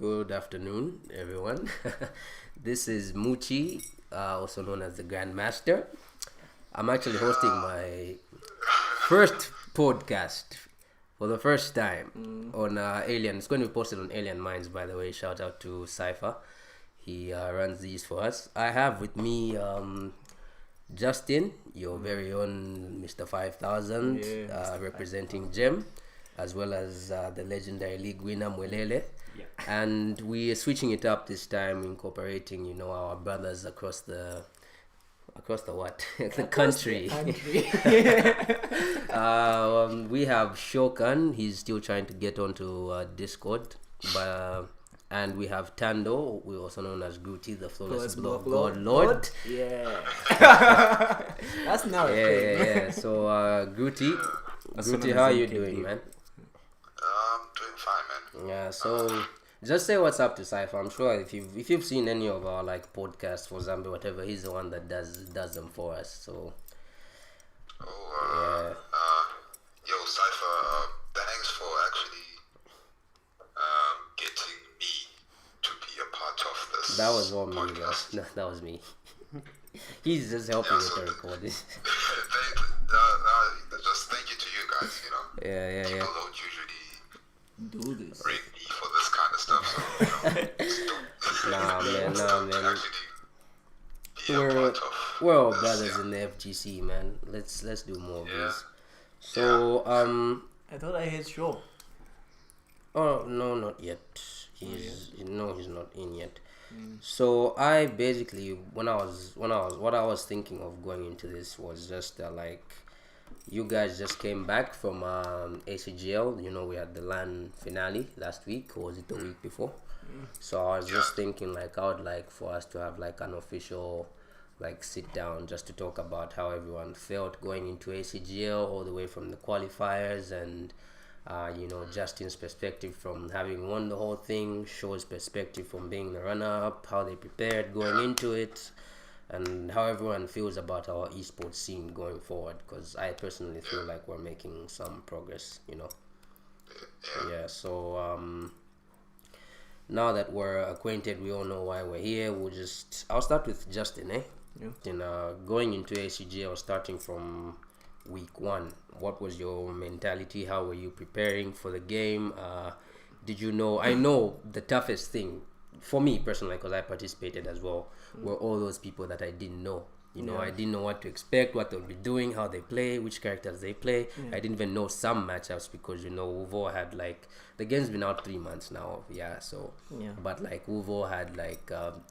Good afternoon, everyone. This is Muchi, also known as the Grandmaster. I'm actually hosting my first podcast for the first time on Alien. It's going to be posted on Alien Minds, by the way. Shout out to Cypher. He runs these for us. I have with me Justin, your very own Mr. 5000, representing Gem, as well as the legendary league winner Mwelele. Yeah. And we are switching it up this time, incorporating, our brothers across the what? the country. We have Shokan. He's still trying to get onto Discord, but and we have Tando, we also known as Grooti, the flawless block god lord. Yeah. That's now. Yeah. So Grooti, how are you doing, man? I'm doing fine, man. Yeah. So just say what's up to Cypher. I'm sure if you've seen any of our podcasts for Zambia, whatever, he's the one that does them for us. So. Yo, Cypher, thanks for actually getting me to be a part of this. That was all podcast. me, though. That was me. He's just helping with the recording. Just thank you to you guys, Yeah. People don't usually Do this. rate me for this kind of stuff, so, Nah, man. actually be a part of We're all this, brothers yeah. in the FGC, man. Let's do more of Yeah. this. So I thought I had show. oh no, not yet. He's not in yet. So I basically what I was thinking of going into this was just you guys just came back from ACGL. We had the LAN finale last week, or was it the week before? So I was just thinking I would like for us to have an official sit down just to talk about how everyone felt going into ACGL, all the way from the qualifiers and Justin's perspective from having won the whole thing, Show's perspective from being the runner-up, how they prepared going into it, and how everyone feels about our esports scene going forward, because I personally feel like we're making some progress, Yeah, so now that we're acquainted, we all know why we're here. I'll start with Justin, Yeah. Going into ACGL, starting from week 1, what was your mentality? How were you preparing for the game? Did you know? I know the toughest thing for me personally, because I participated as well, were all those people that I didn't know. I didn't know what to expect, what they'll be doing, how they play, which characters they play. I didn't even know some matchups because we've all had the game's been out 3 months now. But we've all had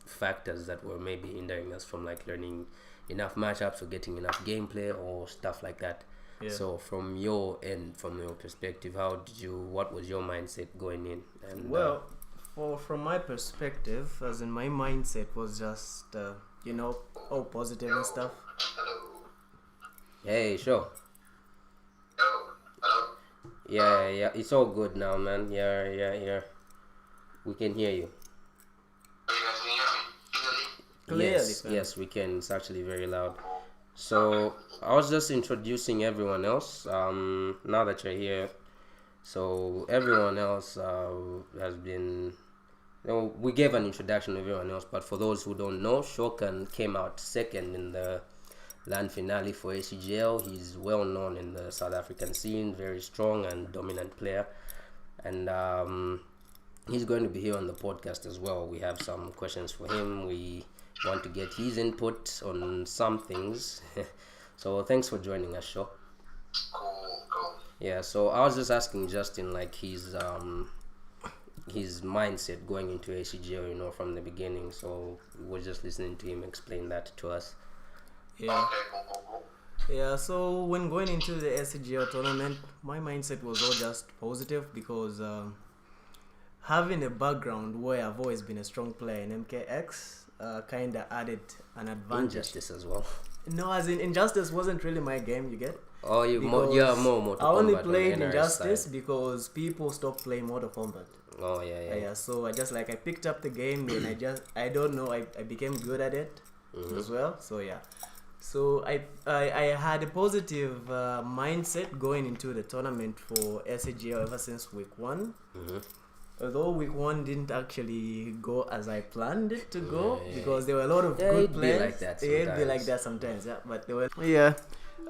factors that were maybe hindering us from learning enough matchups or getting enough gameplay or stuff like that. So from your end, from your perspective, what was your mindset going in? And from my perspective, as in my mindset was just all positive and stuff. Hello. Hey, sure. Hello. Yeah, it's all good now, man. Yeah. We can hear you. Are you guys can hear me? Clearly, Yes, we can. It's actually very loud. So I was just introducing everyone else. Now that you're here, so everyone else has been. We gave an introduction to everyone else, but for those who don't know, Shokan came out second in the LAN finale for ACGL. He's well known in the South African scene, very strong and dominant player, and he's going to be here on the podcast as well. We have some questions for him. We want to get his input on some things. So thanks for joining us, Sho. Cool. Yeah, so I was just asking Justin his mindset going into ACGL, from the beginning. So we're just listening to him explain that to us. Yeah. Okay, cool. Yeah, so when going into the ACGL tournament, my mindset was all just positive because having a background where I've always been a strong player in MK11 kind of added an advantage. Injustice as well. No, as in Injustice wasn't really my game, you get? Oh, you are more Mortal I only Kombat on played the NRS Injustice side. because people stopped playing Mortal Kombat. Oh, yeah. So I just I picked up the game and I don't know, I became good at it as well. So yeah. So I had a positive mindset going into the tournament for ACGL ever since week 1. Although week 1 didn't actually go as I planned it to go Yeah. because there were a lot of Yeah, good it'd be players. like that It'd be like sometimes. that sometimes, yeah. But there were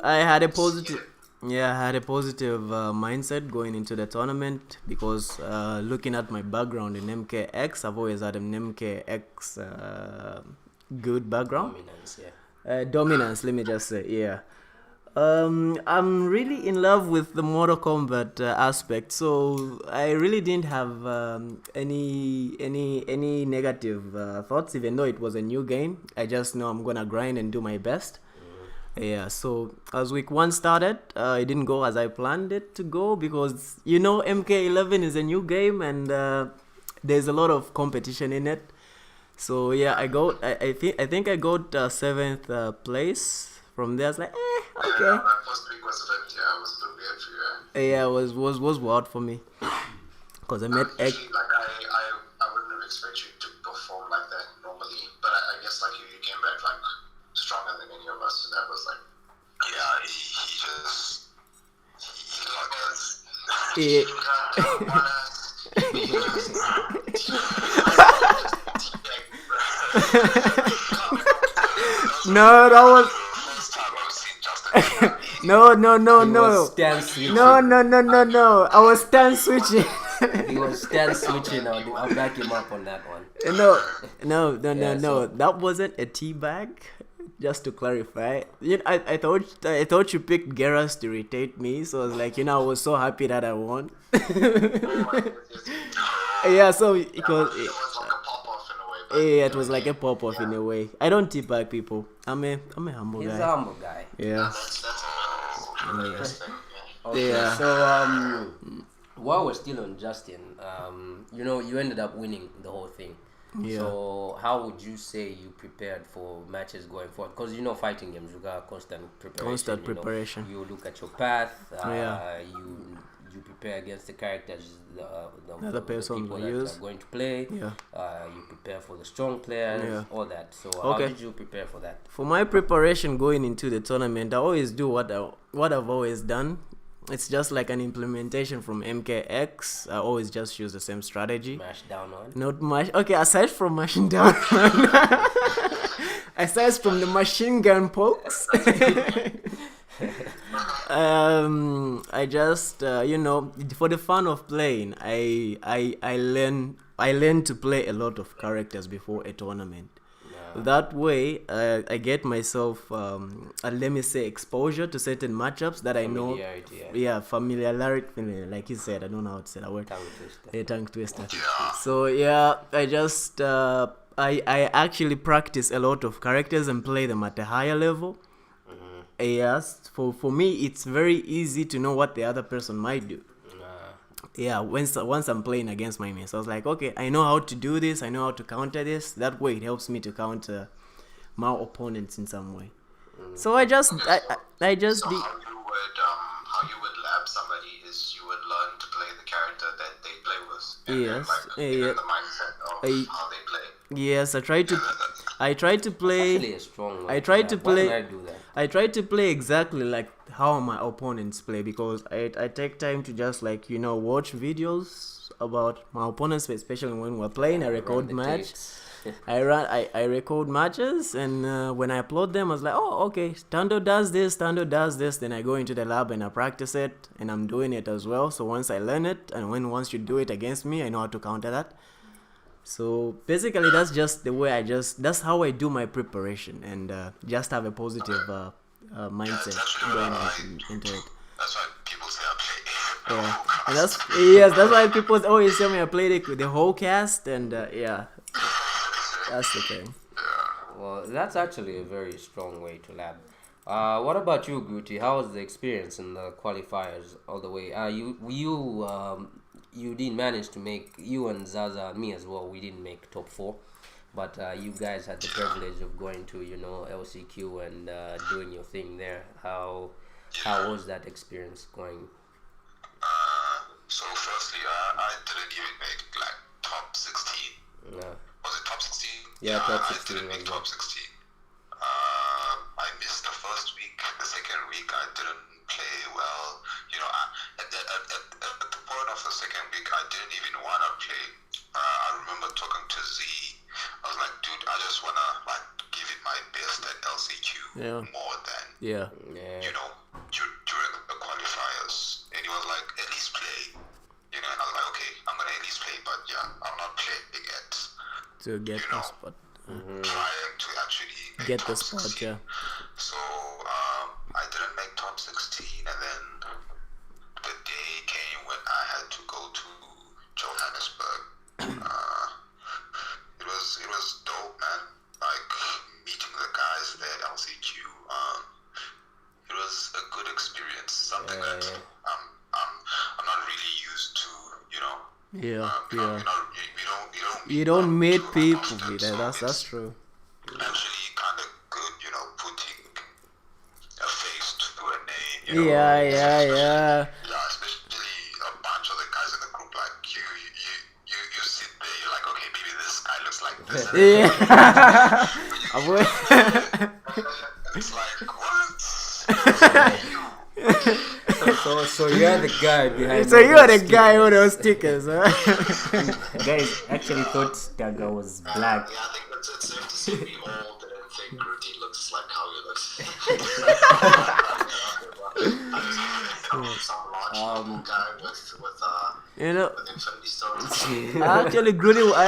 I had a positive. Yeah, I had a positive mindset going into the tournament because looking at my background in MK11, I've always had an MK11 good background. Dominance, yeah. Dominance, let me just say, yeah. I'm really in love with the Mortal Kombat aspect, so I really didn't have any negative thoughts, even though it was a new game. I just know I'm gonna grind and do my best. Yeah, so as week 1 started, it didn't go as I planned it to go because MK11 is a new game and there's a lot of competition in it. So yeah, I think I got 7th place. From there, I was like, okay. Yeah, my first week was 50. I was still good for you. Yeah, it was wild for me because I met Usually, like I wouldn't have expected you to perform like that normally, but I guess like you came back like stronger than any of us, and that was like, yeah, he No, that was no. He was stance switching. No. I was stance switching. He was stance switching. I'll back him up on that one. No. Yeah, so- That wasn't a tea bag. Just to clarify, I thought you picked Geras to irritate me, so I was like, I was so happy that I won. Yeah, so it was. like a pop off in a way. But Yeah, it was like a pop off in a way. I don't teabag people. I'm a humble He's guy. a humble guy. Yeah. that's interesting. Okay, Yeah. so while we're still on Justin, you ended up winning the whole thing. Yeah. So how would you say you prepared for matches going forward? Because fighting games require constant preparation. Constant preparation. You look at your path. Yeah. You prepare against the characters, the other person people we that use. are going to play. Yeah. You prepare for the strong players. Yeah. All that. So how Okay. did you prepare for that? For my preparation going into the tournament, I always do what I've always done. It's just like an implementation from MKX. I always just use the same strategy. Mash down on. Not much. Okay, aside from mashing down, aside from the machine gun pokes, I just for the fun of playing, I learn to play a lot of characters before a tournament. That way, I get myself, let me say, exposure to certain matchups that I know. Familiarity, yeah. Yeah, familiarity. Like you said, I don't know how to say that word. Tongue twister. A tongue twister. So yeah, I just I actually practice a lot of characters and play them at a higher level. Yes, for me, it's very easy to know what the other person might do. Yeah, once I'm playing against my mates, I was like, okay, I know how to do this, I know how to counter this. That way it helps me to counter my opponents in some way. So I just So did. how you would lab somebody is you would learn to play the character that they play with. And Yes, the mindset of how they play. Yes, I try to play. Actually a strong one. I tried to play. Why did I do that? I try to play exactly like how my opponents play because I take time to just watch videos about my opponents, especially when we're playing. I record Run the match. tapes. I record matches, and when I upload them, I was like, oh, okay, Tando does this. Then I go into the lab and I practice it, and I'm doing it as well. So once I learn it, and once you do it against me, I know how to counter that. So basically, that's just the way that's how I do my preparation, and just have a positive mindset going into it. That's why people say I play. Yeah, and that's why people always tell me I played the whole cast, and yeah, that's the thing. Well, that's actually a very strong way to lab. What about you, Grooti? How was the experience in the qualifiers all the way? You didn't manage to make, you and Zaza and me as well, we didn't make top 4. But you guys had the privilege of going to, LCQ and doing your thing there. How was that experience going? So firstly, I didn't even make like top 16. Yeah. Was it top 16? Yeah, top 16 I didn't make was top 16. I missed the first week. The second week, I didn't play well. At the point of the second week, I didn't even want to play more than Yeah. you know during the qualifiers. And he was like, at least play, and I was like, okay, I'm gonna at least play, but yeah, I'm not playing it. To get You the know, spot. trying to actually make Get the top spot, 16. yeah. So I didn't make top 16, and then the day came when I had to go to Johannesburg. It was dope, man. Like meeting the guys there at LCQ. It was a good experience. Something that I'm not really used to. You don't meet too people often, with that. so That's it's true. actually kind of good, putting a face to a name. Yeah. Yeah, especially a bunch of the guys in the group, like you sit there, you're like, okay, maybe this guy looks like this. Yeah. It's like, what? So you're the guy behind. So you are the guy with those stickers, huh? Guys actually thought Daga was black. Yeah, I think it's safe to say we all didn't think Grooti looks like how he looks. Some large guy with Infinity Stones. I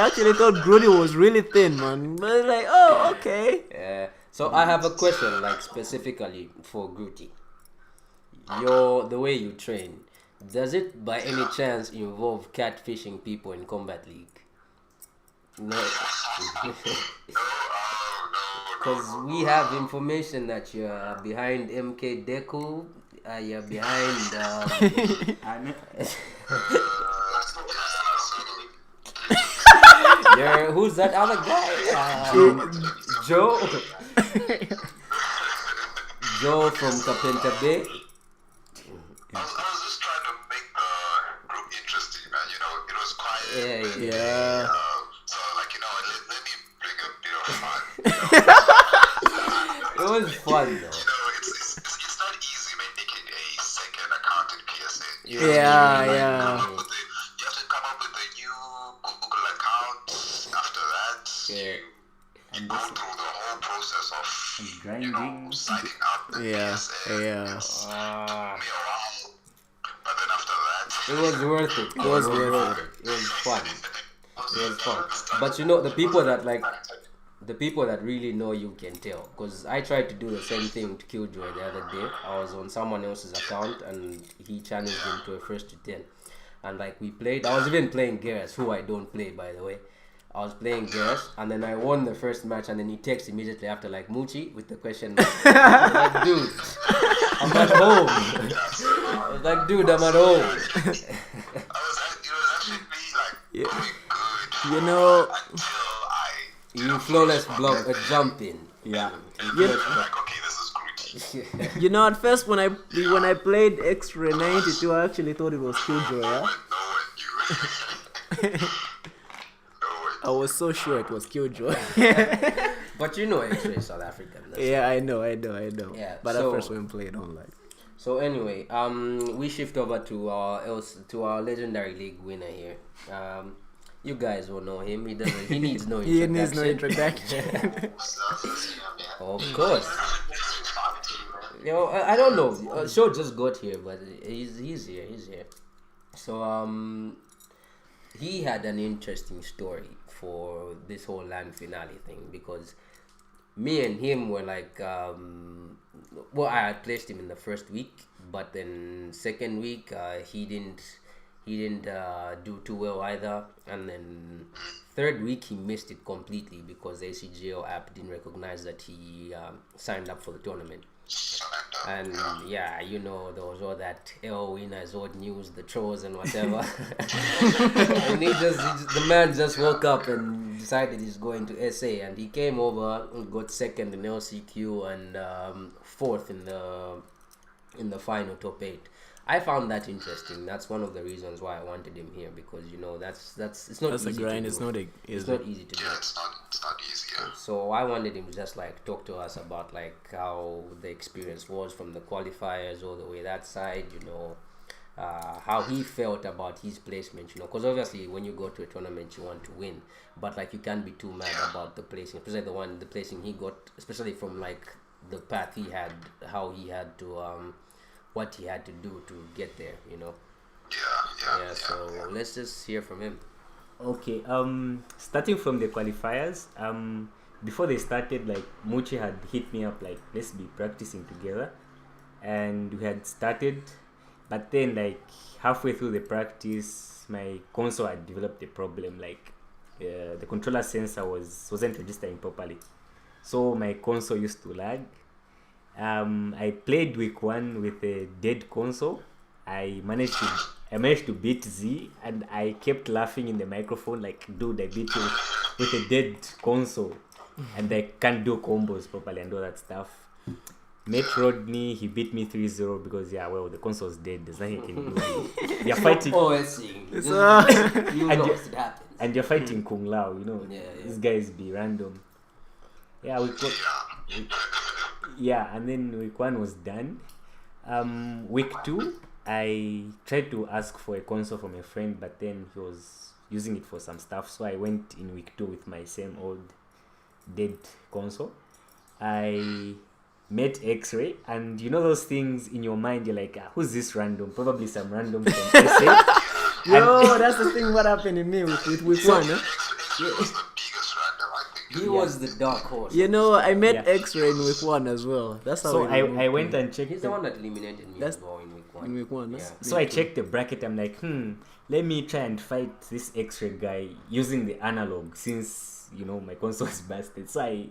actually thought Grooti was really thin, man. But like, oh, okay. So I have a question, like specifically for Grooti. The way you train, does it by any chance involve catfishing people in Combat League? No. Because we have information that you're behind MK Deku, you're behind. Who's that other guy? Joe. Joe from Kapenta Bay. I was just trying to make the group interesting, man. It was quiet. Yeah. So, like, let me bring a bit of fun. It was fun, though. It's not easy making a second account in PSA. Yeah. You have to come up with a new Google account. After that, you go through the whole process of grinding. Signing up. PSA. Yeah. Took me a while, but then after that, It was worth it. It was worth it. It was fun. It was fun. But the people that really know you can tell. Because I tried to do the same thing to Killjoy the other day. I was on someone else's account and he challenged him to a 1st to 10. And like we played, I was even playing Garrus, who I don't play by the way. I was playing Garrus and then I won the first match and then he texted immediately after like Moochie with the question mark. Like, dude, I'm at home. I was like, dude, I'm at home. it was actually like going good. Know. Until I You flawless block a jump in. Yeah. like, okay, this is Grooti. At first when I played Extra 92, I actually thought it was Killjoy. Yeah? No one knew. I was so sure it was Killjoy. But X-Ray is South African. Yeah, I know. Yeah, But so- at first when played online. So anyway, we shift over to our legendary league winner here. You guys will know him. He needs no introduction. He needs no introduction. Of course. I don't know. Show just got here, but he's here. So he had an interesting story for this whole land finale thing because me and him were like, I had placed him in the first week, but then second week he didn't do too well either, and then third week he missed it completely because the ACGL app didn't recognize that he signed up for the tournament. And there was all that L winners, old news, the trolls and whatever. And the man just woke up and decided he's going to SA, and he came over and got second in LCQ and fourth in the final top 8. I found that interesting. That's one of the reasons why I wanted him here because it's not That's easy a grind. to It's do. not It's not easy to do. Yeah, it's not easy. Yeah. So I wanted him to just like talk to us about like how the experience was from the qualifiers all the way that side, how he felt about his placement, because obviously when you go to a tournament you want to win, but like you can't be too mad about the placing, especially the placing he got, especially from like the path he had, how he had to what he had to do to get there. Yeah. So let's just hear from him. Okay, starting from the qualifiers, before they started, like Muchi had hit me up like, let's be practicing together, and we had started, but then like halfway through the practice, my console had developed a problem. Like the controller sensor wasn't registering properly, so my console used to lag. I played week 1 with a dead console. I managed to beat Z, and I kept laughing in the microphone like, dude, I beat you with a dead console, and I can't do combos properly and all that stuff. Mate Rodney, he beat me 3-0 because the console's dead. There's nothing you can do. You're fighting. You lost. It happens. And you're fighting Kung Lao, Yeah. These guys be random. Yeah, and then week 1 was done. Week 2, I tried to ask for a console from a friend, but then he was using it for some stuff, so I went in week 2 with my same old dead console. I met X-Ray, and those things in your mind, you're like, who's this random? Probably some random from SA. Yo, that's the thing what happened to me with week 1, huh? He was the dark horse. I met X-Ray in week 1 as well. That's how So I went and checked. He's the one that eliminated me as well in week 1. in week 1. Yeah. So I checked the bracket. I'm like, let me try and fight this X-Ray guy using the analog, since my console is busted. So I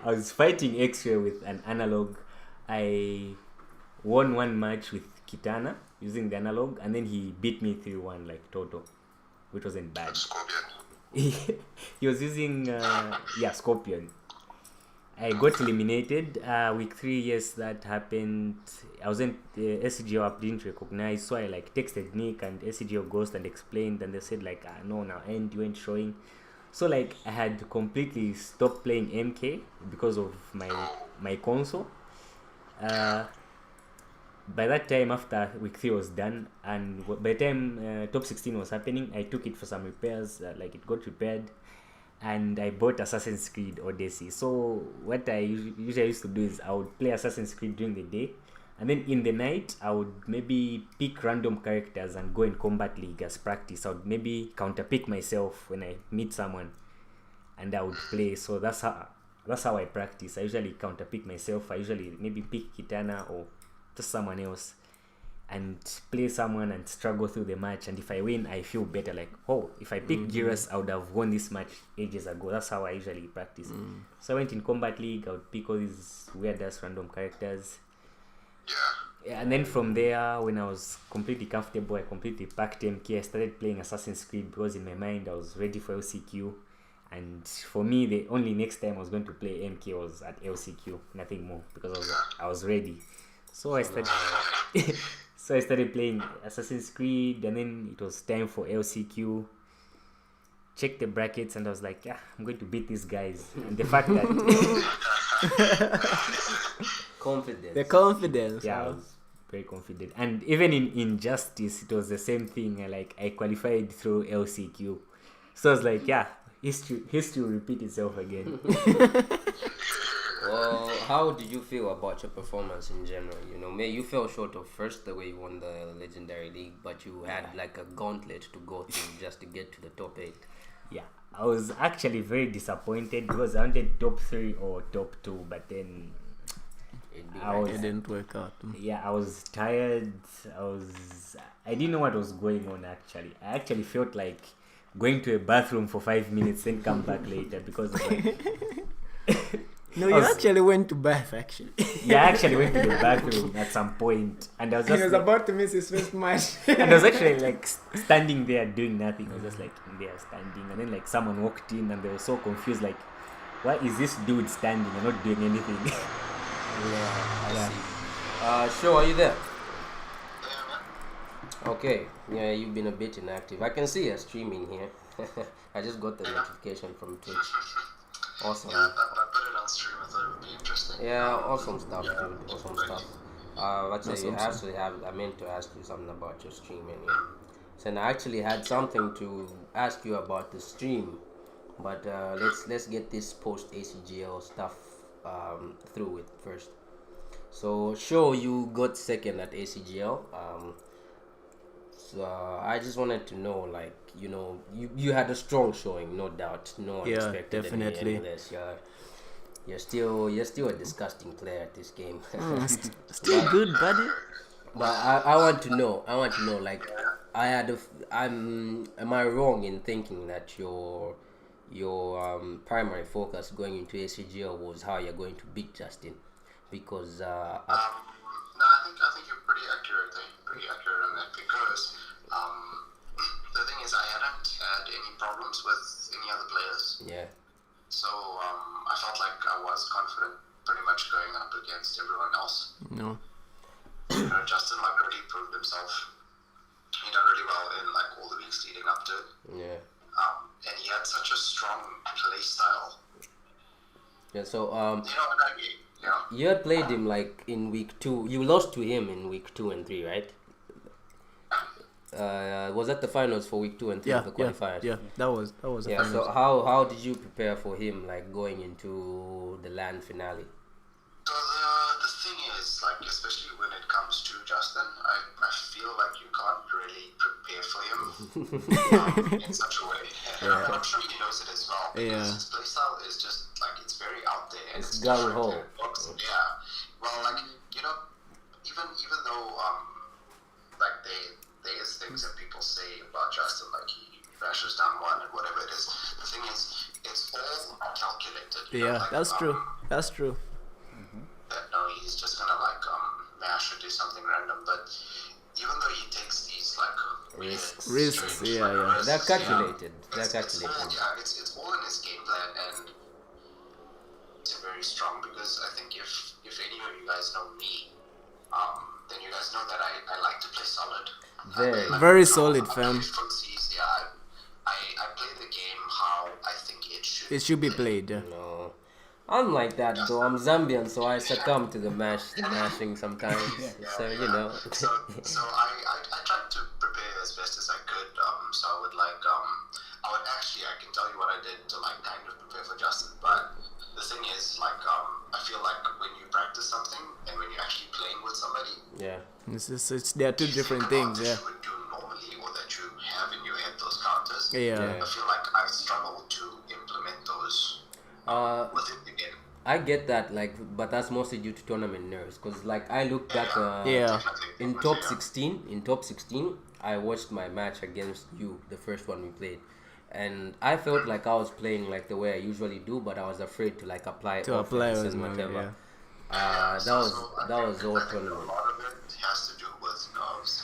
was fighting X-Ray with an analog. I won 1 match with Kitana using the analog, and then he beat me 3-1 like total, which wasn't bad. He was using Scorpion. I got eliminated. Week 3, yes, that happened. I wasn't, the ACGL app didn't recognize, so I texted Nick and ACGL Ghost and explained, and they said no, now end you ain't showing. So I had completely stopped playing MK because of my console. By that time, after week 3 was done, and by the time top 16 was happening, I took it for some repairs. It got repaired, and I bought Assassin's Creed Odyssey. So what I usually used to do is I would play Assassin's Creed during the day, and then in the night I would maybe pick random characters and go in Combat League as practice. I would maybe counterpick myself when I meet someone, and I would play. So that's how I practice. I usually counterpick myself. I usually maybe pick Kitana or just someone else and play someone and struggle through the match, and if I win, I feel better, like, if I picked Girus, I would have won this match ages ago. That's how I usually practice. So I went in Combat League. I would pick all these weird ass random characters, and then from there, when I was completely comfortable, I completely packed MK. I started playing Assassin's Creed because in my mind I was ready for LCQ, and for me the only next time I was going to play MK was at LCQ, nothing more, because I was ready. So I started playing Assassin's Creed, and then it was time for LCQ. Checked the brackets, and I was like, I'm going to beat these guys. And the fact that confidence. The confidence. I was very confident. And even in Injustice, it was the same thing. I qualified through LCQ. So I was like, history will repeat itself again. Well, how did you feel about your performance in general? You fell short of first the way you won the Legendary League, but you had a gauntlet to go through just to get to the top 8. Yeah, I was actually very disappointed because I wanted top 3 or top 2, but then it didn't work out. Yeah, I was tired. I didn't know what was going on actually. I actually felt like going to a bathroom for 5 minutes and come back later because of No, you actually went to bath, actually. Yeah, I actually went to the bathroom at some point, and I was just... He was about to miss his first match. And I was actually standing there doing nothing. I was just in there standing, and then someone walked in, and they were so confused, why is this dude standing and not doing anything? I see. Show, are you there? Okay, yeah, you've been a bit inactive. I can see you streaming here. I just got the notification from Twitch. Awesome. Yeah, I put it on stream. I thought it would be interesting. Yeah, awesome stuff, dude. Awesome stuff. I meant to ask you something about your stream anyway. So I actually had something to ask you about the stream, but let's get this post ACGL stuff through with first. So sure, you got second at ACGL. So I just wanted to know, like, you had a strong showing, no doubt. No one Yeah, expected definitely. any less. You're still a disgusting player at this game. Still good, buddy. But I want to know. Like, am I wrong in thinking that your primary focus going into ACGL was how you're going to beat Justin? Because No, I think you're pretty accurate. Pretty accurate on that because the thing is I hadn't had any problems with any other players. yeah, So I felt like I was confident pretty much going up against everyone else. No. Justin like really proved himself. He done really well in like all the weeks leading up to it. yeah. And he had such a strong play style. Yeah, so You know what I mean? Yeah. you had played him like in week 2. You lost to him in week 2 and 3, right? Was that the finals for week 2 and 3 Yeah, of the yeah, qualifiers? yeah. That was the Yeah. finals. So how did you prepare for him, like going into the land finale? So the thing is, like, especially when it comes to Justin, I feel like you can't really prepare for him in such a way. And I'm sure he knows it as well because Yeah. his playstyle is just like it's very out there. And It's different gung-ho. and it works. Yeah. Well, like even though like there is things that people say about Justin, like he bashes down one and whatever it is. The thing is, it's all calculated. Yeah, Like, that's true. That's true. that no, he's just gonna like mash or do something random. But even though he takes these like weird, Risks, strange, yeah, like, yeah. risks, They're calculated. It's, They're It's all, calculated. it's all in his game plan, and it's very strong because I think if any of you guys know me, then you guys know that I like to play solid. Very solid, I fam. play footsies, yeah. I play the game how I think it should. It should be played. Yeah. No, I'm like that though. I'm Zambian, so I succumb to the mashing sometimes. So So I tried to prepare as best as I could. So I would like I can tell you what I did to like kind of prepare for Justin. But the thing is, like I feel like when you practice something and when you're actually playing with somebody, yeah. There are two different things. that Yeah. you would do normally or that you have in your head those counters. Yeah. I feel like I struggle to implement those with it again. I get that, like, but that's mostly due to tournament nerves. Cause like I look back, Yeah. in top 16, I watched my match against you, the first one we played, and I felt like I was playing like the way I usually do, but I was afraid to like apply To apply offense was and my whatever. yeah. That was I all think tournament. a lot of it has to do with nerves.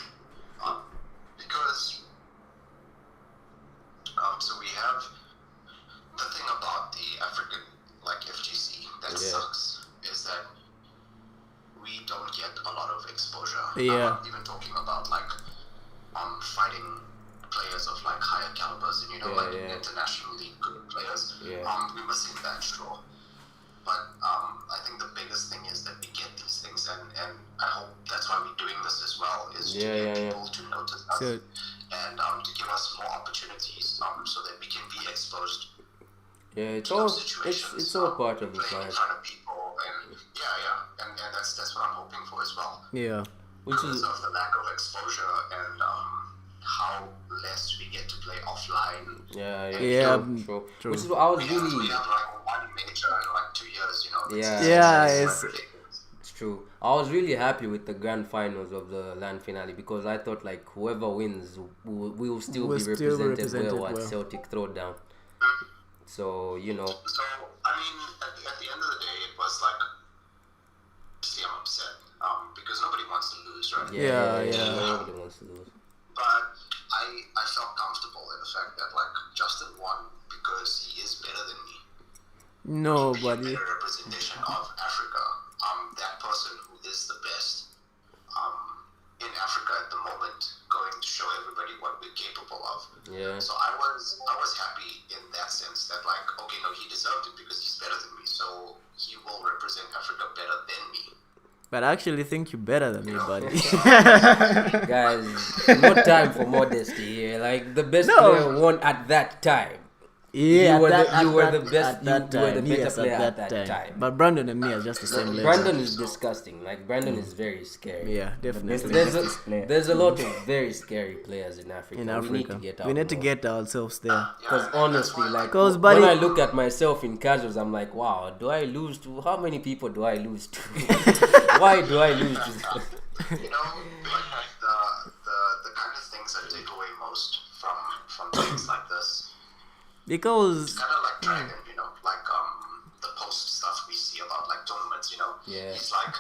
Because so we have the thing about the African like FGC that Yeah. sucks is that we don't get a lot of exposure. Yeah. I'm not even talking about like fighting players of like higher calibers and internationally good players. Yeah. We're missing that straw. But I think the biggest thing is that we get these things, and I hope that's why we're doing this as well, is to get people to notice us So- and to give us more opportunities so that we can be exposed Yeah, it's to all those situations. it's all part of the playing in plan. front of people, and and that's what I'm hoping for as well. Yeah. Which Because is of the lack of exposure and how less we get to play offline. Yeah, true. true. Which is what I was We have really. like one major in like 2 years, you know. Yeah. Yeah, it's it's- ridiculous. It's true. I was really happy with the grand finals of the land finale because I thought like whoever wins will still Will be still be represented well at well. Celtic Throwdown. So So, I mean, at the end of the day, it was like, see, I'm upset because nobody wants to lose, right? Yeah. Nobody wants to lose. But I felt comfortable in the fact that like Justin won because he is better than me. No, Being a buddy. better representation of Africa. That person who is the best in Africa at the moment, going to show everybody what we're capable of. Yeah. So I was happy in that sense that like, okay, no, he deserved it because he's better than me, so he will represent Africa better than me. But I actually think you're better than me, buddy. Guys, no time for modesty here. Like the best No. player won at that time. Yeah, You were at that, you at were that, the best. at You that were the time. better Yes, player at at that time. But Brandon and me are just the same level. Brandon is disgusting. Like Brandon is very scary. Yeah, definitely. There's a lot of very scary players in Africa. In Africa, We need to get out. we need to get ourselves there. Because honestly, like Because, when buddy- I look at myself in casuals, I'm like, wow, do I lose to how many people do I lose to? Why do I lose to? You know, like the kind of things that take away most from things like this. Because Kind of like Dragon, you know, like the post stuff we see about like tournaments, you know. Yeah. He's like,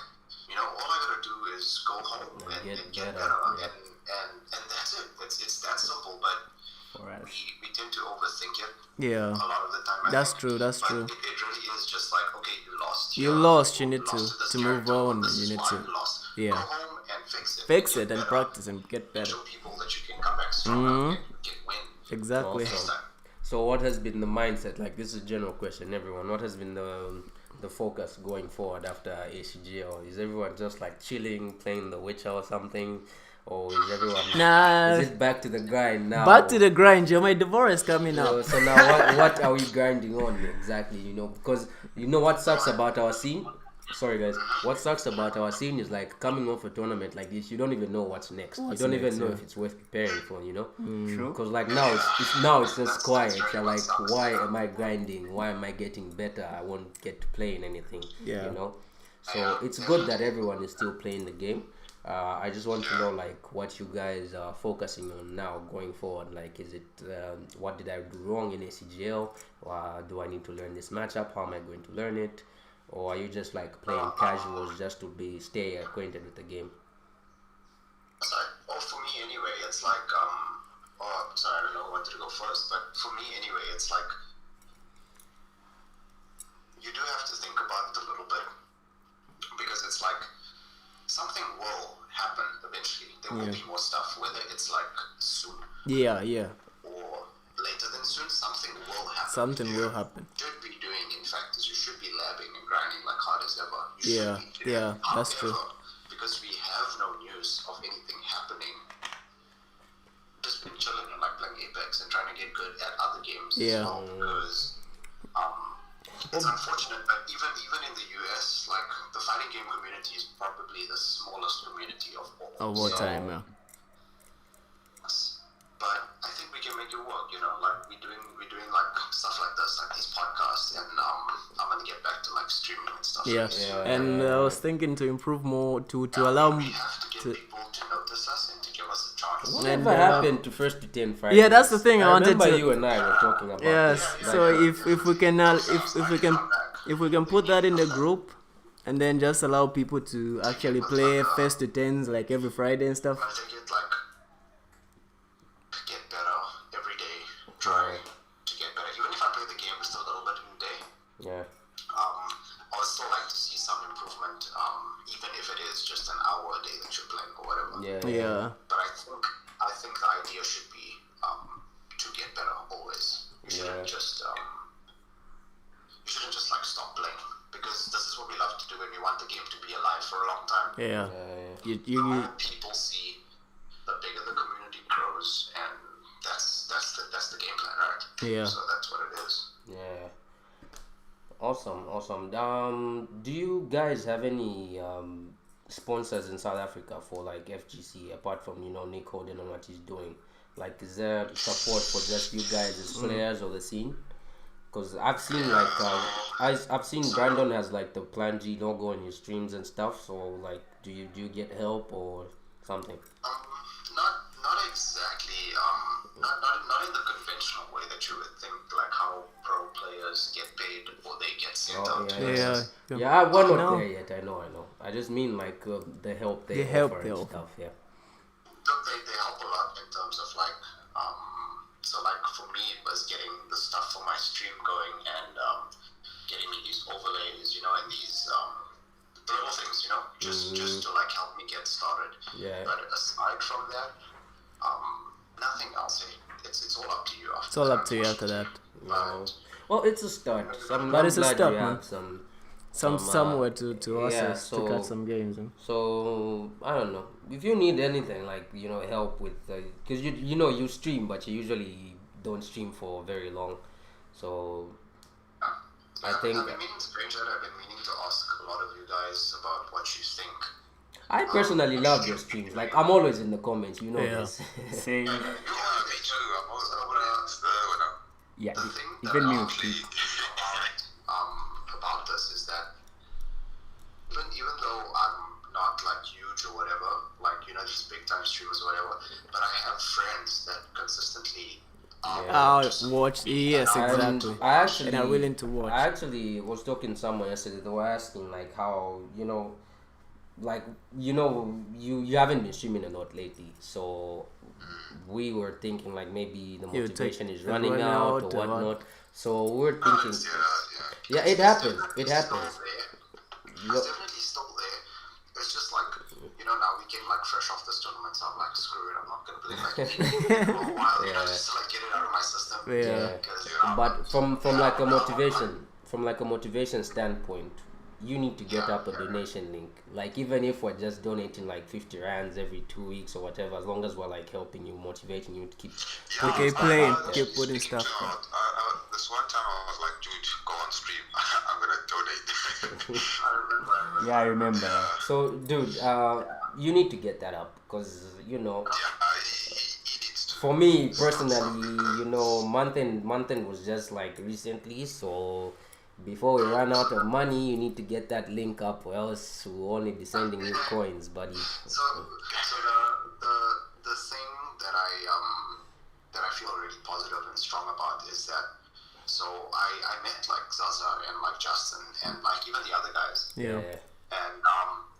you know, all I gotta do is go home and get get better, better, yeah. and that's it. It's that simple, but we tend to overthink it yeah, a lot of the time. I that's think. true. That's But true. It really is just like, okay, you lost. You here, lost. You need lost this to move character, on. this You is need why to you lost. yeah. Go home and fix it. Fix Get it and better. practice and get better. Show people that you can come back stronger and get win. Exactly. Awesome. Next time. So what has been the mindset? Like this is a general question, everyone. What has been the focus going forward after ACGL? Is everyone just like chilling, playing The Witcher or something, or is everyone? Nah. Is it back to the grind now? Back to the grind, Joe. My divorce coming up. So now what are we grinding on exactly? You know, because you know what sucks about our scene. Sorry guys, what sucks about our scene is like coming off a tournament like this, you don't even know what's next. You don't even know if it's worth preparing for, you know. True. Because like now it's just quiet. You're like, why am I grinding? Why am I getting better? I won't get to play in anything. Yeah. You know. So it's good that everyone is still playing the game. I just want to know like what you guys are focusing on now going forward. Like, is it what did I do wrong in ACGL? Do I need to learn this matchup? How am I going to learn it? Or are you just like playing casuals just to stay acquainted with the game? Sorry. Or for me anyway, it's like sorry, I don't know who wanted to go first, but for me anyway, it's like you do have to think about it a little bit because it's like something will happen eventually. There will be more stuff, whether it's like soon Yeah. or later than soon. Something will happen. Something will happen. Should be doing, in fact, is you should be labbing and grinding like hard as ever. You Yeah, should be doing. that's true. However, because we have no news of anything happening, just been chilling and like playing Apex and trying to get good at other games Yeah. as well. Because it's unfortunate, but even in the US, like the fighting game community is probably the smallest community of all. Of all So, time, yeah. but I think we can make it work, you know, like we're doing like stuff like this, like these podcasts, and I'm gonna get back to like streaming and stuff. Yeah. like this. And I was thinking to improve more to allow We me have to get to. people to notice us and to give us a chance. Whatever And, happened to first to 10 Fridays? Yeah, that's the thing I wanted remember to- you and I were talking about. Yes. this. So if we can if we can put that in the group, and then just allow people to actually play first to tens like every Friday and stuff. I think it like get better every day. Try to get better. Even if I play the game just a little bit in a day, Yeah. I would still like to see some improvement. Even if it is just an hour a day that you're playing or whatever. Yeah. But I think the idea should be to get better always. You shouldn't just like stop playing, because this is what we love to do and we want the game to be alive for a long time. Yeah. The You more people see, the bigger the community grows, and that's the game plan, right? Yeah. So that's what it is. Yeah. Awesome. Do you guys have any sponsors in South Africa for like FGC apart from Nick Holden and what he's doing? Like, is there support for just you guys as players or the scene? Because I've seen like I've seen Brandon has like the Plan G logo on his streams and stuff. So like, do you get help or something? Not exactly. Not in the conventional way that you would think, like how pro players get paid or they get sent out. Yeah, we're not No. there yet. I know. I just mean like the help they The help offer they and offer. stuff. Yeah. Look, they help a lot in terms of like, so like for me it was getting the stuff for my stream going and getting me these overlays, and these little things, just to like help me get started. Yeah. But aside from that, nothing else. It's all up to you after. It's all that, up to you after that. But Well, it's a start. But it's a glad start, you man. have some. Somewhere to access to so- catch some games. So I don't know if you need anything like help with because you stream, but you usually don't stream for very long. So I I've think been meaning to bring that. I've been meaning to ask a lot of you guys about what you think. I personally love your streams. Like I'm always in the comments, you know Yeah. this. Same. Yeah, me too. I'm always when I'm Yeah, The thing even that me. actually about this is that even though I'm not like huge or whatever, like these big time streamers or whatever, but I have friends that consistently Watch. Yes, And exactly. I actually, And are willing to watch. I actually was talking to someone yesterday. They were asking like how like you haven't been streaming a lot lately, so we were thinking like maybe the motivation is running out or whatnot. So we're thinking, yeah, it happens. It happens. It's definitely still there. It's just like, now we came like fresh off this tournament, so I'm like, screw it, I'm not gonna play like for a while, just to like get it out of my system. Yeah. But from like a motivation standpoint, you need to get up a donation link. Like even if we're just donating like 50 rands every 2 weeks or whatever, as long as we're like helping you, motivating you to keep Okay, playing, keep putting stuff. This one time I was like, dude, go on stream. I'm gonna donate. I remember. Yeah, I remember. So, dude, you need to get that up because He needs to. for me personally, month end was just like recently. So, before we run out of money, you need to get that link up, or else we'll only be sending you coins, buddy. So the thing that I feel really positive and strong about is that I met like Zaza and like Justin and like even the other guys. Yeah. And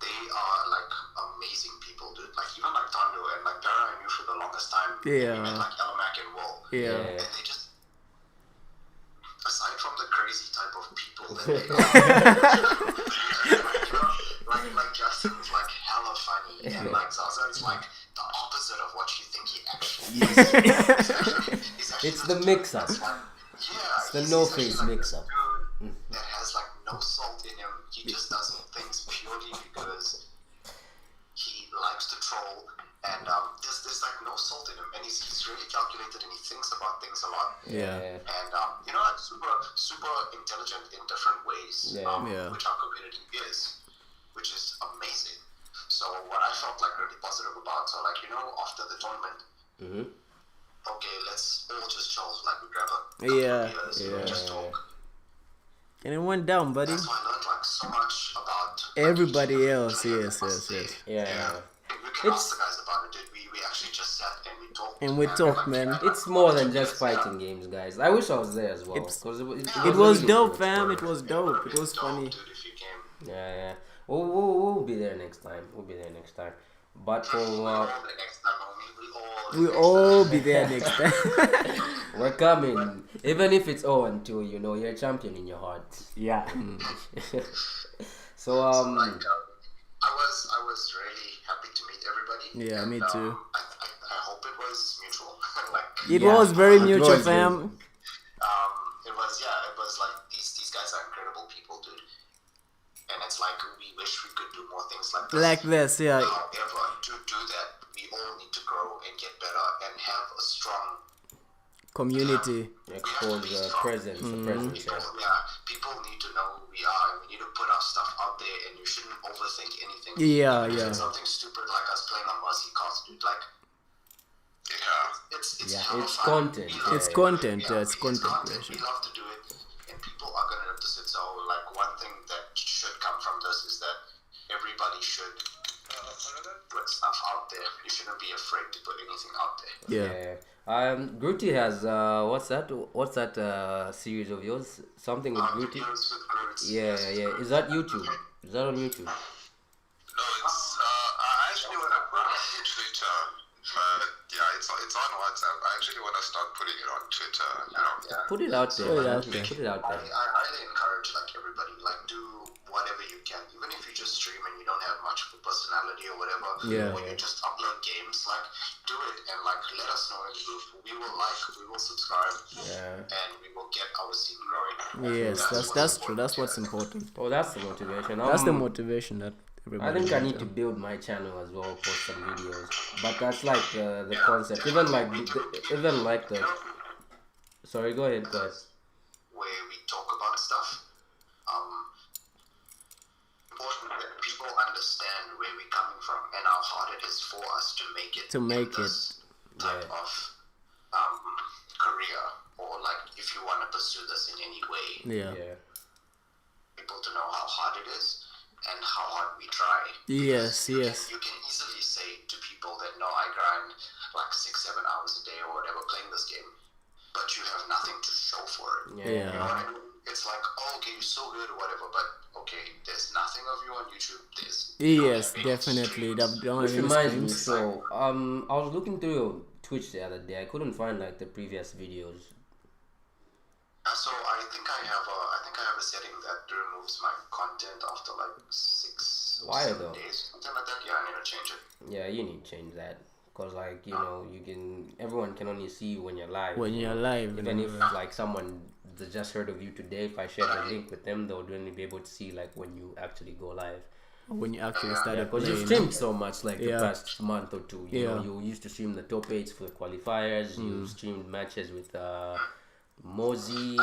they are like amazing people, dude. Like even like Tondo and like Dara I knew for the longest time. Yeah. And we met like Elamac and Will. Yeah. And they just, aside from the crazy type of people that they are, like Justin's like hella funny and like Zaza is like the opposite of what you think he actually is. He's actually It's this the dude mix-up. that's like- It's the he's no-face actually, like, mix-up. this dude that has like no salt in him. He just does things purely because he likes to troll, and there's like no salt in him, and he's really calculated and he thinks about things a lot. Yeah. And like super intelligent in different ways, Yeah. which our community is, which is amazing. So what I felt like really positive about, so like after the tournament, okay, let's all just chill, like we grab a couple of beers, and we just talk. And it went down, buddy. That's why I learned like so much about Everybody else, yes. Yeah. We can ask the guys about it, dude. We actually just sat and we talked. And we talked, man. It's more than just fighting games, guys. I wish I was there as well. Cause It was really dope, cool fam. It experience. was dope. It was funny. Dude, if you came. Yeah. We'll be there next time. But for The next time, homie, We'll all be there next time. we're coming. Even if it's 0-2, you're a champion in your heart. Yeah. So Like, I was really happy to meet everybody. Yeah, and, me too. I hope it was mutual. like, It Yeah, was very it mutual, was, fam. it was like these guys are incredible people, dude. And it's like we wish we could do more things like this. Like this, yeah. However, to do that, we all need to grow and get better and have a strong Community. expose the presence. people need to know who we are, and we need to put our stuff out there, and you shouldn't overthink anything. Yeah, If yeah. it's something stupid like us playing on Mercy cards, dude, like it's hella It's fun. content. We love It's it. content, Yeah, it's content creation. We love to do it, and people are gonna notice it. So, like, one thing that should come from this is that everybody should put stuff out there. You shouldn't be afraid to put anything out there. Yeah. Grooti has what's that series of yours? Something with Grooti? Videos with Grooti. Yeah. Is that YouTube? Is that on YouTube? No, it's I actually want to put it on Twitter. It's on WhatsApp. I actually want to start putting it on Twitter. Put it out there. Put it man. out there. Put it out I there. highly encourage like everybody, like do whatever you can, even if you just stream and you don't have much of a personality or whatever, Yeah. or you just upload games, like do it and like let us know in the group. We will subscribe, and we will get our scene growing. Yes, that's true. That's what's important. Oh, that's the motivation. That's the motivation that everybody. I think I needs, need to build my channel as well, post some videos. But that's like the concept. Even like the. Sorry, go ahead, guys. it is for us to make it To make in this type of career, or like if you want to pursue this in any way, Yeah. people to know how hard it is and how hard we try. Yes, You yes. can easily say to people that no, I grind like 6-7 hours a day or whatever playing this game, but you have nothing to show for it. Yeah. You know what I mean? It's like, oh, okay, you're so good or whatever, but okay, there's nothing of you on YouTube. You don't Yes, have any definitely. streams. Which reminds me, Streams. so I was looking through your Twitch the other day. I couldn't find like the previous videos. So I think I have a setting that removes my content after like 6 or Why 7 though? days, something like that. Yeah, I need to change it. Yeah, you need to change that. Cause like, you know, everyone can only see you when you're live. When you're live. Even if like someone that just heard of you today, if I share the link with them, they'll only be able to see like when you actually go live. When you actually started Because you playing. streamed so much like the Yeah. past month or two. You know, Yeah. you used to stream the top 8s for the qualifiers. You streamed matches with Mosey. To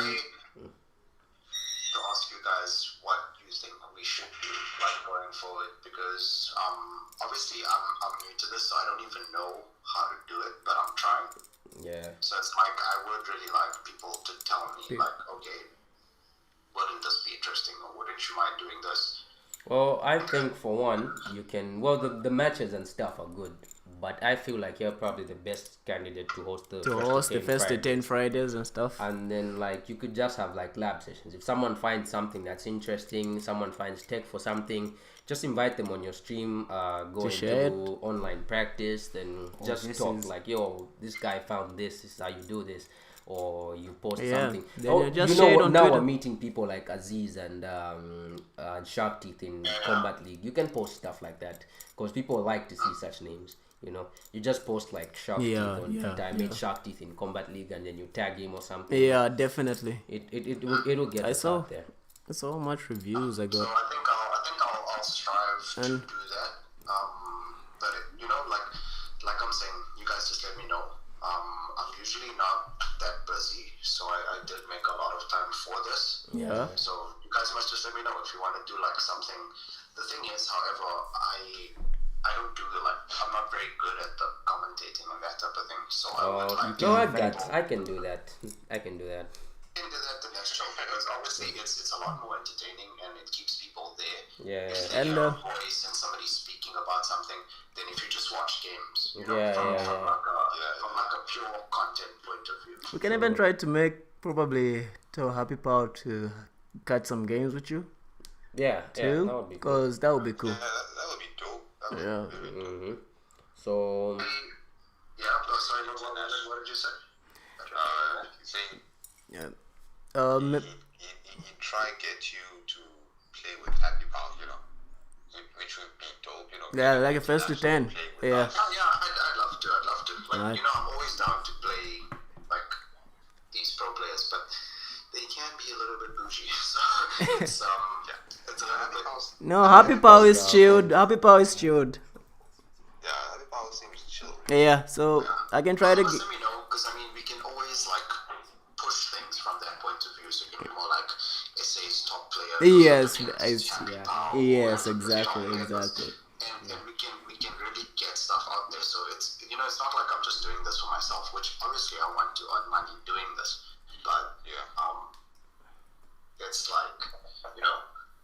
ask you guys what you think we should do like going forward, because obviously I'm new to this, so I don't even know how to do it, but I'm trying. Yeah. So it's like I would really like people to tell me like, okay, wouldn't this be interesting, or wouldn't you mind doing this? Well, I think for one, you can. Well, the matches and stuff are good, but I feel like you're probably the best candidate to host the first to 10 Fridays and stuff. And then like you could just have like lab sessions. If someone finds something that's interesting, someone finds tech for something, just invite them on your stream. Go share into online practice, then just this talk is- like, yo, this guy found this. This is how you do this. Or you post Yeah, something. then you just you share know it what? on Now Twitter. we're meeting people like Aziz and Shark Teeth in Combat League. You can post stuff like that because people like to see such names. You know, you just post like Shark Teeth on Twitter. I made Shark Teeth in Combat League, and then you tag him or something. Yeah, definitely. It'll get us saw- out there. So much reviews I So got. I think I'll strive to And- do that. But you know, like I'm saying, you guys just let me know. I'm usually not that busy, so I did make a lot of time for this. Yeah. So you guys must just let me know if you want to do like something. The thing is, however, I don't do like, I'm not very good at the commentating and that type of thing. So I would like No, to I can do that. I can do that. into that the next show, because obviously it's a lot more entertaining and it keeps people there. Yeah. If they And, hear a voice and somebody's speaking about something, then if you just watch games, you know, Yeah, from, yeah, from, yeah. Like a pure content point of view. We can even try to probably tell Happy Power to catch some games with you Yeah. too, That would be cool. because that would be cool. Yeah, that would be dope. That would Yeah. be really dope. Mm-hmm. So Yeah, sorry, what did you say? You think Yeah. he try get you to play with Happy Pound, you know, which would be dope, you know. Yeah, like a first to 10. Play with Yeah. us. Oh, yeah, I'd love to. Like, Right. you know, I'm always down to play, like, these pro players, but they can be a little bit bougie. So, it's a little bit... No, Happy Power is chilled. Happy Power is chilled. Yeah, Happy Pound seems chill. Yeah, so I can try to. Let me know, because, I mean, we can always, like, push things from that point of view, so it can be more like SA's top player. Yes, versus Happy Power, yes, or exactly, top players. exactly. And we can really get stuff out there. So it's, you know, it's not like I'm just doing this for myself, which obviously I want to earn money doing this, but it's like, you know,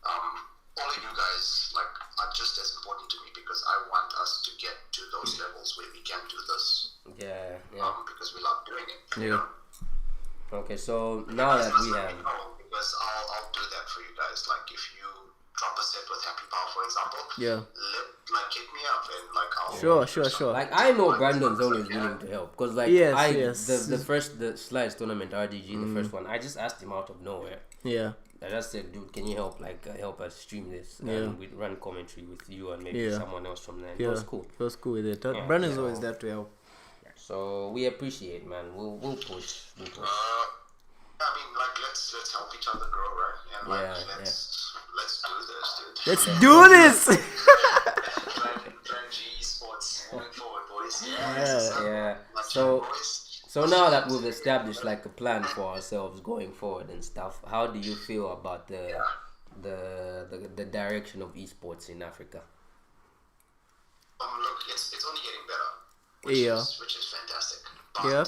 all of you guys like are just as important to me, because I want us to get to those levels where we can do this, yeah. because we love doing it. You Yeah. know? Okay, so now that we Let have me know, because I'll do that for you guys. Like if you drop a set with Happy Power, for example, Yeah. hit me up and like I'll Sure. like I know Brandon's always willing to help because like Yes. the slides tournament RDG the first one I just asked him out of nowhere. Yeah. I just said, dude, can you help help us stream this? Yeah. And we'd run commentary with you and maybe Yeah. someone else from there. Yeah. It was cool. It was cool with it. Yeah. Brandon's always there to help. So we appreciate, man. We'll push. We'll push. I mean, like let's help each other grow, right? And like Yeah, let's do this, dude. Let's do this! Plan G Sports moving forward, boys. Yeah. Let's So go, boys. so now that we've established like a plan for ourselves going forward and stuff, how do you feel about the direction of esports in Africa? Look, it's only getting better, Yeah. which is fantastic. But Yeah.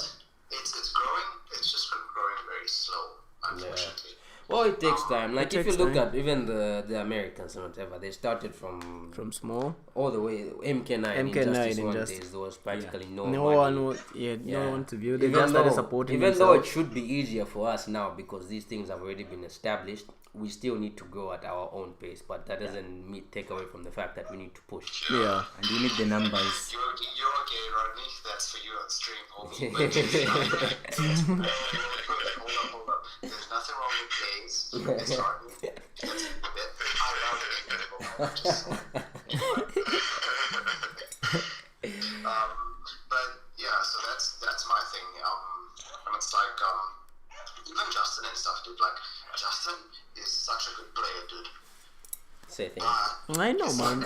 it's growing. It's just been growing very slow, unfortunately. Well, it takes time. Like, if you takes look time. at even the Americans and whatever, they started from small. all the way MK9. MK9 in Injustice. days, there was practically no No money. one would, no one to view. They Even just started though- supporting Even though it themselves. should be easier for us now because these things have already been established, we still need to grow at our own pace. But that doesn't take away from the fact that we need to push. Yeah. And you need the numbers. You're okay, Rodney. That's for you on stream, homie. But hold up. There's nothing wrong with gays. It's Rodney. That's a bit. I love it. But yeah, so that's my thing. And it's like even Justin and stuff, dude. Like Justin is such a good player, dude. Say things. I know, man.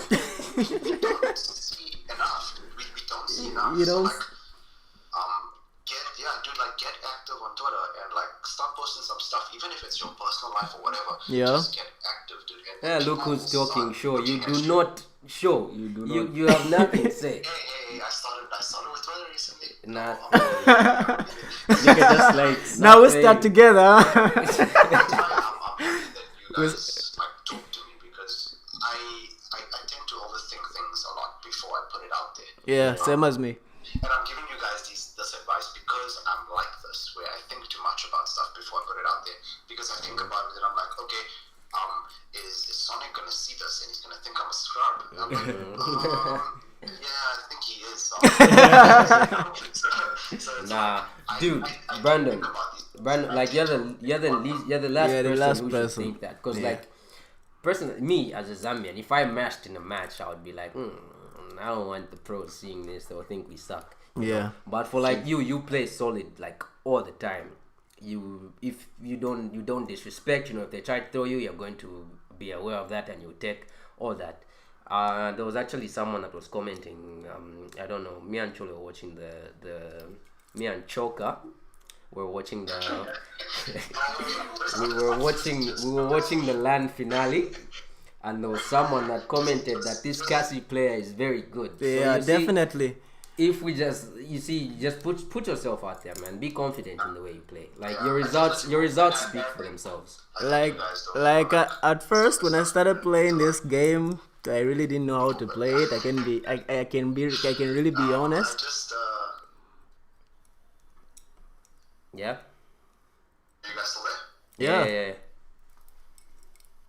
We don't see enough, dude. We don't see enough. You So, don't- like, get active on Twitter and like start posting some stuff, even if it's your personal life or whatever. Yeah. Just get active, dude. And Look people who's will talking. start Show you looking at do not show. You do not. You have nothing to say. Hey, I started with Twitter recently. Nah. You can just like Now we Hey. start together. That's why I'm happy that you guys like talk to me, because I tend to overthink things a lot before I put it out there. Yeah, same as me. And I'm giving you guys this advice because I'm like this, where I think too much about stuff before I put it out there. Because I think about it and I'm like, okay, is Sonic gonna see this and he's gonna think I'm a scrub? And I'm like, yeah, I think he is. So it's Nah, like, dude, I Brandon, think about these things. Brandon, like you're the last Yeah, the person last who person. should think that, because Yeah. like, personally, me as a Zambian, if I matched in a match, I would be like, I don't want the pros seeing this; they'll think we suck. you Yeah. know? But for like you play solid like all the time. If you don't disrespect, if they try to throw you, you're going to be aware of that and you take all that. There was actually someone that was commenting. I don't know. Me and Cholo were watching me and Choka were watching we were watching the LAN finale, and there was someone that commented that this Cassie player is very good. So Yeah, you see, definitely. if we just put yourself out there, man. Be confident in the way you play. Like your results speak for themselves. Like at first when I started playing this game, I really didn't know how to play it. I can really be honest. Yeah. Are you guys still there? Yeah.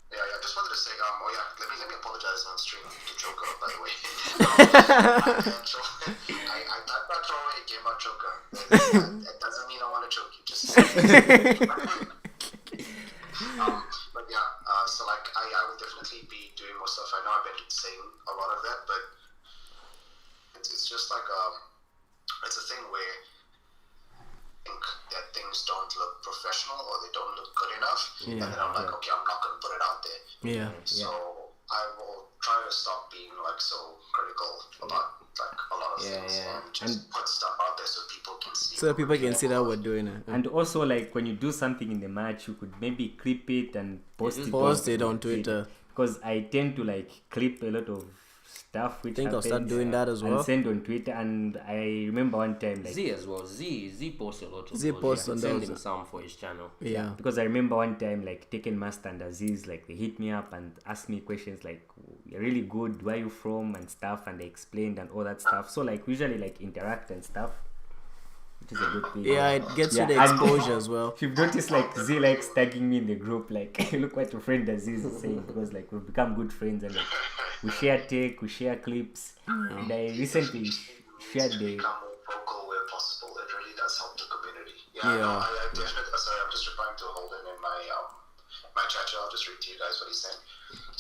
Yeah, I just wanted to say, let me apologize on stream to Joker, by the way. I typed out Troll, it came out Joker. That doesn't mean I want to choke you, just but yeah, so like I will definitely be doing more stuff. I know I've been saying a lot of that, but it's just like it's a thing where I think that things don't look professional or they don't look good enough, and then I'm like, okay, I'm not gonna put it out there. Yeah. So I will try to stop being like so critical about like a lot of things and just put stuff out there so people can see. So people can see that we're doing it. And also, like when you do something in the match, you could maybe clip it and post it on Twitter. Because I tend to like clip a lot of stuff which Think I'll start happens, doing that as well. and send on Twitter. And I remember one time like Z as well. Z posts a lot of Z those. posts You on can send those. him some for his channel. Yeah. because I remember one time like Tekken Master and Aziz, like they hit me up and asked me questions like, "You're really good. Where are you from?" and stuff, and they explained and all that stuff. So like we usually like interact and stuff, which is a good thing. Yeah, it gets you the and exposure as well. If you've noticed, like Z likes tagging me in the group, like look what your friend Aziz is saying, because like we've become good friends and like we share take, we share clips. And I recently shared the Become more vocal where possible. It really does help the community. Yeah. No, I definitely. Sorry, I'm just replying to Holden in my chat. I'll just read to you guys what he's saying.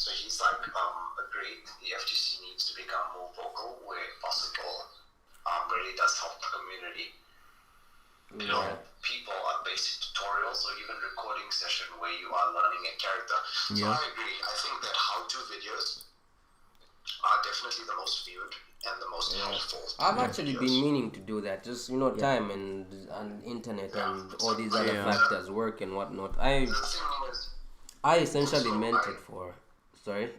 So he's like, agreed. The FGC needs to become more vocal where possible. Really does help the community. You know, people on basic tutorials or even recording session where you are learning a character. So I agree. I think that how-to videos are definitely the most viewed and the most helpful. I've actually been meaning to do that. Just time and internet and all these other factors, work and whatnot. The thing is, I essentially meant it for. Sorry.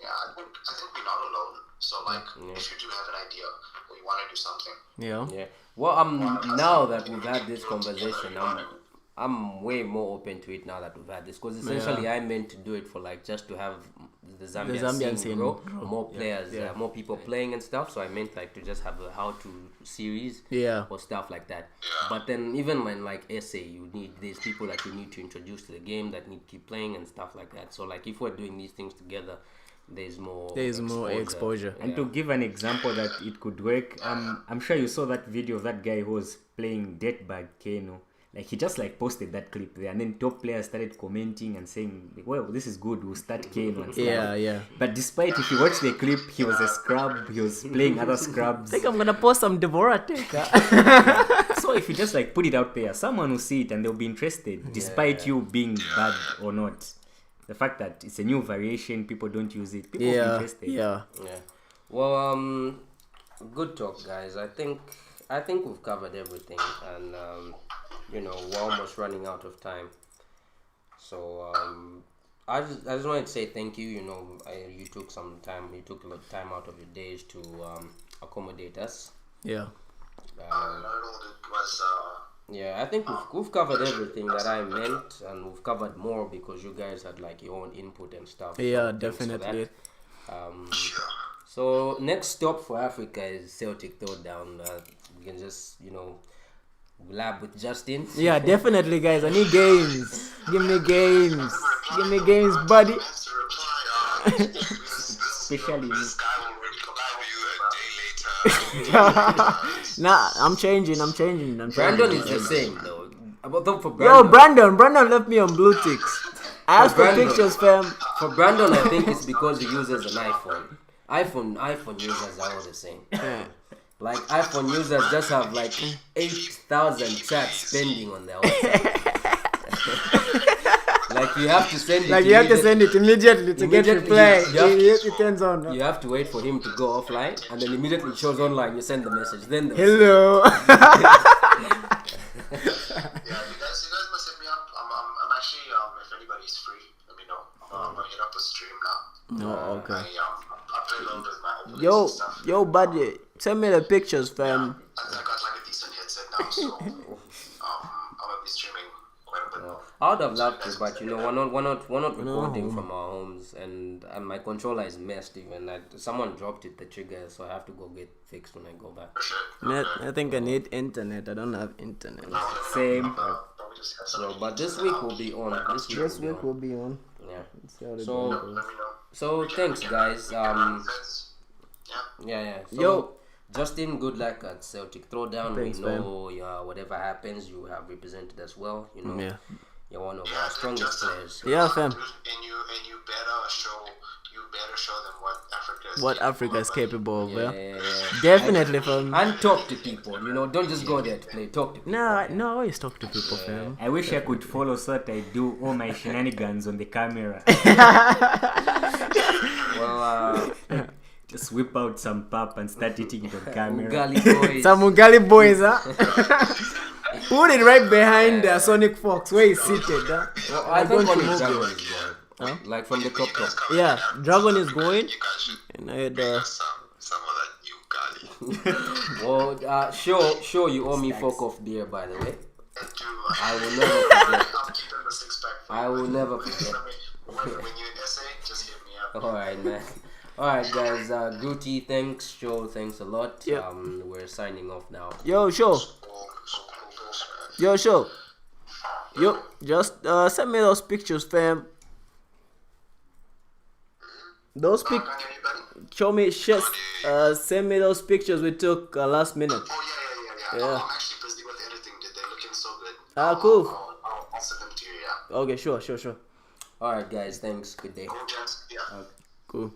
yeah, I think we're not alone. So like, if you do have an idea or you want to do something, Yeah. Well, now that we've had this conversation, I'm way more open to it now that we've had this, because essentially I meant to do it for like just to have the Zambian scene grow, more players, more people playing and stuff. So I meant like to just have a how-to series or stuff like that. But then even when like essay, you need these people that you need to introduce to the game that need to keep playing and stuff like that. So like if we're doing these things together, there's more exposure. And to give an example that it could work, I'm sure you saw that video of that guy who was playing Deathbag Kano. Like he just like posted that clip there, and then top players started commenting and saying, well, this is good, we'll start Kano and stuff. But despite, if you watch the clip, he was a scrub, he was playing other scrubs. I think I'm gonna post some Devorah take. So if you just like put it out there, someone will see it and they'll be interested, despite you being bad or not. The fact that it's a new variation, people don't use it, people will be interested. Yeah. Well, good talk, guys. I think we've covered everything, and we're almost running out of time. So I just wanted to say thank you. You took some time. You took a lot of time out of your days to accommodate us. Yeah. I think we've covered everything that I meant, and we've covered more because you guys had like your own input and stuff. Yeah, definitely. So next stop for Africa is Celtic Throwdown. We can just lab with Justin. Yeah, definitely, guys. I need games. Give me games. Give me games, buddy. Especially. This guy will reply to you a day later. Nah, I'm changing. Brandon is the same though. For Brandon. Yo, Brandon left me on blue ticks. I asked for pictures, fam. For Brandon, I think it's because he uses an iPhone. iPhone users are all the same. Like iPhone users just have like 8,000 chats pending on their WhatsApp. Like you have to send it. Like you have to send it immediately to get reply. It turns on. You have to wait for him to go offline, and then immediately it shows online. You send the message. Then hello. Yeah, you guys must hit me up. I'm actually if anybody's free, let me know. I'm gonna hit up a stream now. Oh, okay. I play along with my open and stuff. Yo, buddy, send me the pictures, fam. I got like a decent headset now, so I'm gonna be streaming quite a bit more. I would have loved to, but we're not recording from our homes, and my controller is messed even. Someone dropped it, the trigger, so I have to go get fixed when I go back. I think I need internet. I don't have internet. Same. But this week will be on. This week will be on. Yeah. So thanks, guys. Yeah. So, yo, Justin, good luck at Celtic Throwdown. Thanks, we know whatever happens, you have represented us well. You're one of our strongest players. Yeah, fam. And you better show them what Africa is capable of. Yeah. Definitely, fam. And talk to people. Don't just go there to play. Talk to people. No, I always talk to people, fam. I wish I could follow so that I do all my shenanigans on the camera. Well, just whip out some pap and start eating it on camera. Ugali boys. Some Ugali boys, huh? Put it right behind Sonic Fox where he's seated. Huh? Well, I think only Dragon is going. Huh? Like from the top. Yeah, Dragon is going. You guys should And I had some of that new Gali. Well, sure you owe me fuck off beer, by the way. I will never forget. I'm keeping the 6-pack. I will never forget. When you're in SA, just hit me up. Alright, man. Alright, guys. Grooti, thanks. Show, thanks a lot. Yep. We're signing off now. Yo, show. Yo, show. Yo, just send me those pictures, fam. Those pic. Show me shit. Send me those pictures we took last minute. Oh yeah. I'm actually busy with editing. They're looking so good. Cool. I'll send them to you. Yeah. Okay, sure. Alright, guys. Thanks. Good day. Cool, gents. Yeah. Cool.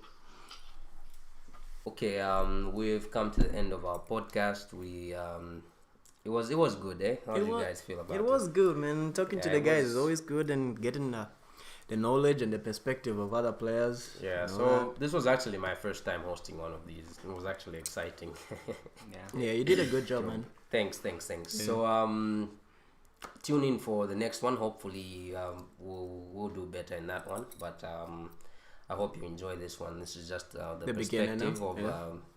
Okay. We've come to the end of our podcast. It was good, eh? How do you guys feel about it? It was good, man. Talking to the guys is always good, and getting the knowledge and the perspective of other players. Yeah, so this was actually my first time hosting one of these. It was actually exciting. Yeah, you did a good job, man. Thanks. Yeah. So tune in for the next one. Hopefully we'll do better in that one. But I hope you enjoy this one. This is just the The beginning, perspective of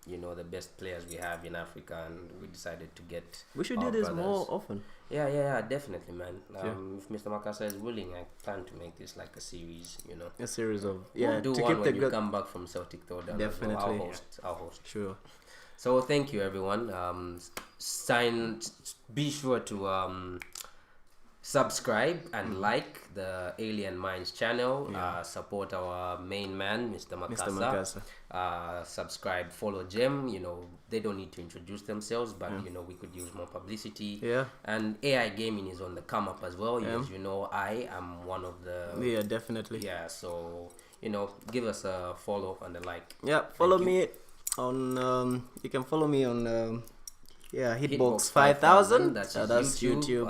yeah. the best players we have in Africa, and we decided to get. We should do our this brothers. more often. Yeah, definitely, man. If Mr. Makasa is willing, I plan to make this like a series. A series of We'll do to one keep when the you good. come back from Celtic Throwdown. Definitely, I'll host. Sure. So thank you, everyone. Be sure to subscribe and like the Alien Minds channel. Support our main man, Mr. Makasa. Subscribe, follow Jem. They don't need to introduce themselves, but we could use more publicity. Yeah. And AI gaming is on the come up as well. As you know, I am one of the. Yeah, definitely. Yeah. So give us a follow and a like. Yeah. Follow me on. You can follow me on. Hitbox 5000. That's YouTube.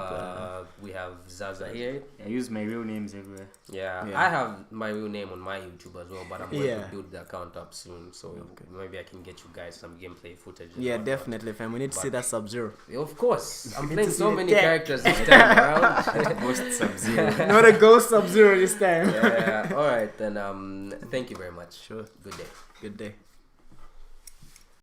We have Zaza here. I use my real names everywhere. Yeah, I have my real name on my YouTube as well, but I'm going to build the account up soon, so maybe I can get you guys some gameplay footage. Yeah, definitely, fam. We need to see that Sub-Zero. Of course, I'm need playing to so see many the tech. characters this time around. Ghost Sub-Zero. Not a ghost Sub-Zero this time. Yeah. All right, then. Thank you very much. Sure. Good day. Good day.